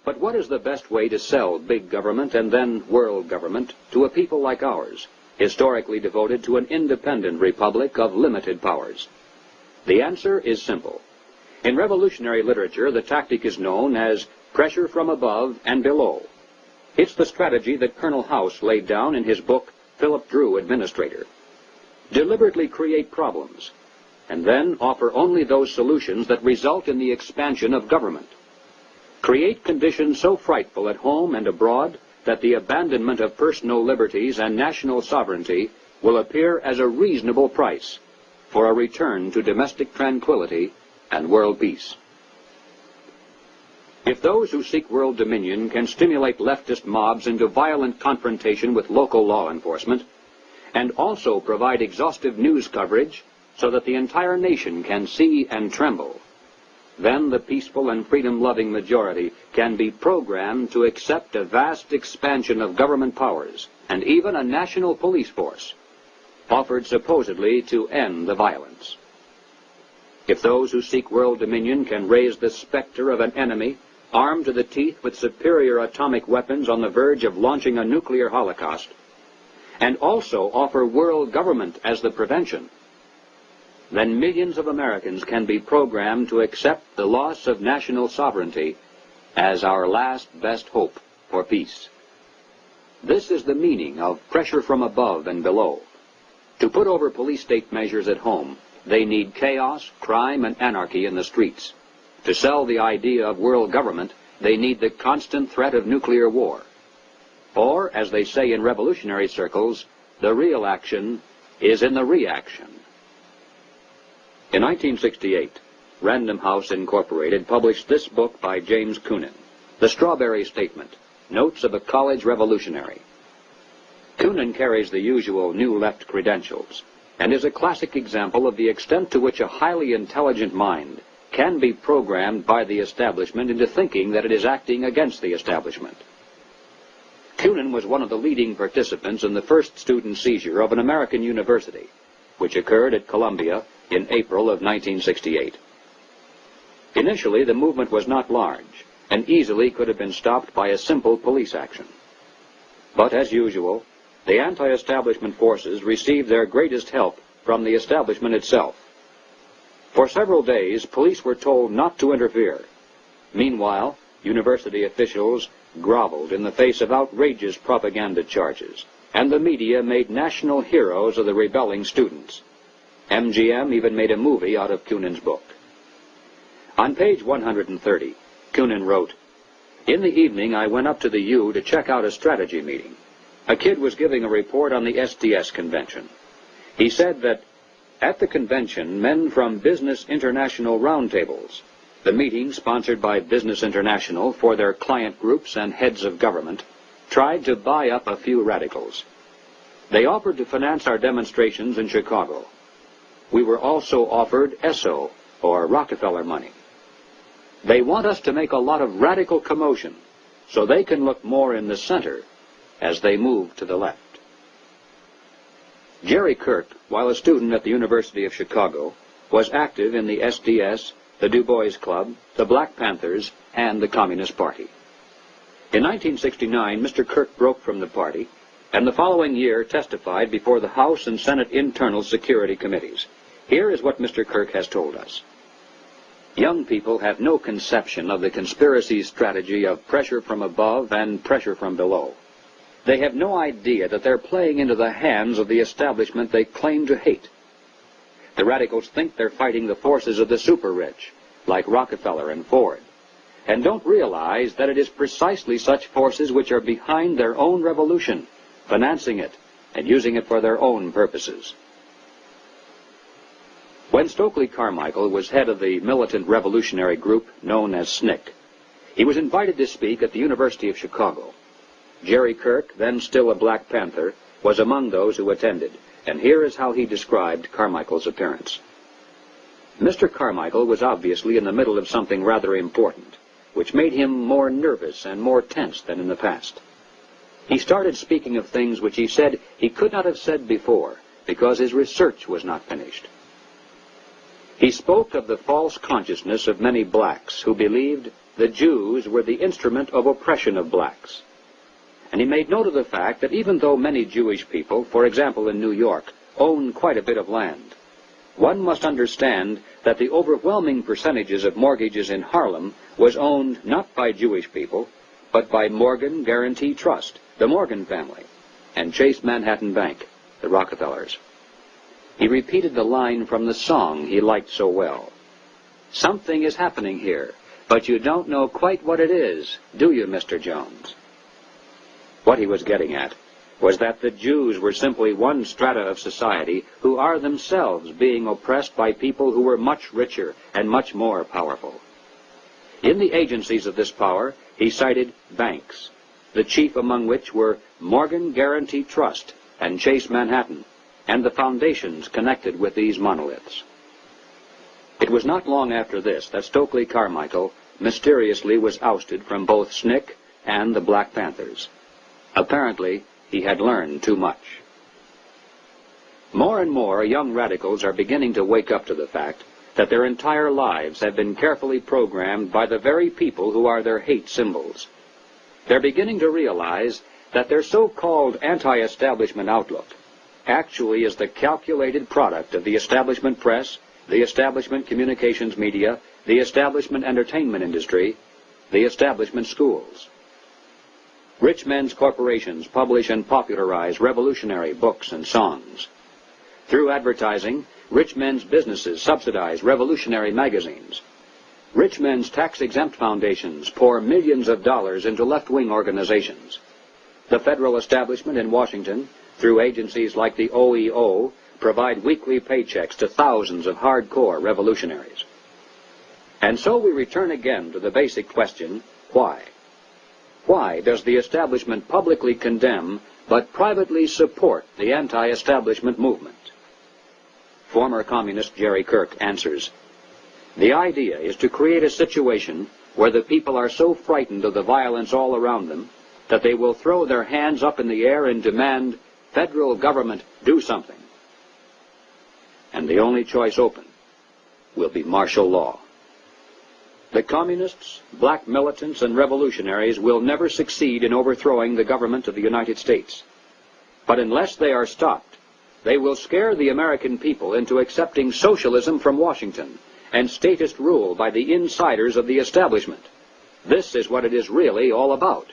But what is the best way to sell big government and then world government to a people like ours, historically devoted to an independent republic of limited powers? The answer is simple. In revolutionary literature, the tactic is known as pressure from above and below. It's the strategy that Colonel House laid down in his book, Philip Drew, Administrator. Deliberately create problems, and then offer only those solutions that result in the expansion of government. Create conditions so frightful at home and abroad that the abandonment of personal liberties and national sovereignty will appear as a reasonable price for a return to domestic tranquility and world peace. If those who seek world dominion can stimulate leftist mobs into violent confrontation with local law enforcement, and also provide exhaustive news coverage so that the entire nation can see and tremble, then the peaceful and freedom-loving majority can be programmed to accept a vast expansion of government powers and even a national police force, offered supposedly to end the violence. If those who seek world dominion can raise the specter of an enemy armed to the teeth with superior atomic weapons on the verge of launching a nuclear holocaust, and also offer world government as the prevention, then millions of Americans can be programmed to accept the loss of national sovereignty as our last best hope for peace. This is the meaning of pressure from above and below. To put over police-state measures at home, they need chaos, crime, and anarchy in the streets. To sell the idea of world government, they need the constant threat of nuclear war. Or, as they say in revolutionary circles, the real action is in the reaction. In 1968, Random House Incorporated published this book by James Coonan, The Strawberry Statement, Notes of a College Revolutionary. Coonan carries the usual New Left credentials, and is a classic example of the extent to which a highly intelligent mind can be programmed by the establishment into thinking that it is acting against the establishment. Coonan was one of the leading participants in the first student seizure of an American university, which occurred at Columbia in April of 1968. Initially, the movement was not large, and easily could have been stopped by a simple police action. But as usual, the anti-establishment forces received their greatest help from the establishment itself. For several days, police were told not to interfere. Meanwhile, university officials groveled in the face of outrageous propaganda charges, and the media made national heroes of the rebelling students. MGM even made a movie out of Coonan's book. On page 130, Coonan wrote, "In the evening I went up to the U to check out a strategy meeting. A kid was giving a report on the SDS convention. He said that at the convention, men from Business International roundtables, the meeting sponsored by Business International for their client groups and heads of government, tried to buy up a few radicals. They offered to finance our demonstrations in Chicago. We were also offered ESSO, or Rockefeller money. They want us to make a lot of radical commotion so they can look more in the center as they move to the left." Jerry Kirk, while a student at the University of Chicago, was active in the SDS, the Du Bois Club, the Black Panthers, and the Communist Party. In 1969, Mr. Kirk broke from the party, and the following year testified before the House and Senate Internal Security Committees. Here is what Mr. Kirk has told us. "Young people have no conception of the conspiracy strategy of pressure from above and pressure from below. They have no idea that they're playing into the hands of the establishment they claim to hate. The radicals think they're fighting the forces of the super-rich, like Rockefeller and Ford, and don't realize that it is precisely such forces which are behind their own revolution, financing it, and using it for their own purposes." When Stokely Carmichael was head of the militant revolutionary group known as SNCC, he was invited to speak at the University of Chicago. Jerry Kirk, then still a Black Panther, was among those who attended, and here is how he described Carmichael's appearance. Mr. Carmichael was obviously in the middle of something rather important, which made him more nervous and more tense than in the past. He started speaking of things which he said he could not have said before, because his research was not finished. He spoke of the false consciousness of many blacks who believed the Jews were the instrument of oppression of blacks. And he made note of the fact that even though many Jewish people, for example in New York, own quite a bit of land, one must understand that the overwhelming percentages of mortgages in Harlem was owned not by Jewish people, but by Morgan Guarantee Trust, the Morgan family, and Chase Manhattan Bank, the Rockefellers. He repeated the line from the song he liked so well. "Something is happening here, but you don't know quite what it is, do you, Mr. Jones?" What he was getting at was that the Jews were simply one strata of society who are themselves being oppressed by people who were much richer and much more powerful. In the agencies of this power, he cited banks, the chief among which were Morgan Guarantee Trust and Chase Manhattan, and the foundations connected with these monoliths. It was not long after this that Stokely Carmichael mysteriously was ousted from both SNCC and the Black Panthers. Apparently, he had learned too much. More and more young radicals are beginning to wake up to the fact that their entire lives have been carefully programmed by the very people who are their hate symbols. They're beginning to realize that their so-called anti-establishment outlook actually is the calculated product of the establishment press, the establishment communications media, the establishment entertainment industry, the establishment schools. Rich men's corporations publish and popularize revolutionary books and songs. Through advertising, rich men's businesses subsidize revolutionary magazines. Rich men's tax-exempt foundations pour millions of dollars into left-wing organizations. The federal establishment in Washington, through agencies like the OEO, provide weekly paychecks to thousands of hardcore revolutionaries. And so we return again to the basic question, why? Why does the establishment publicly condemn but privately support the anti-establishment movement? Former communist Jerry Kirk answers, "The idea is to create a situation where the people are so frightened of the violence all around them that they will throw their hands up in the air and demand, 'Federal government, do something.' And the only choice open will be martial law. The communists, black militants, and revolutionaries will never succeed in overthrowing the government of the United States. But unless they are stopped, they will scare the American people into accepting socialism from Washington and statist rule by the insiders of the establishment. This is what it is really all about."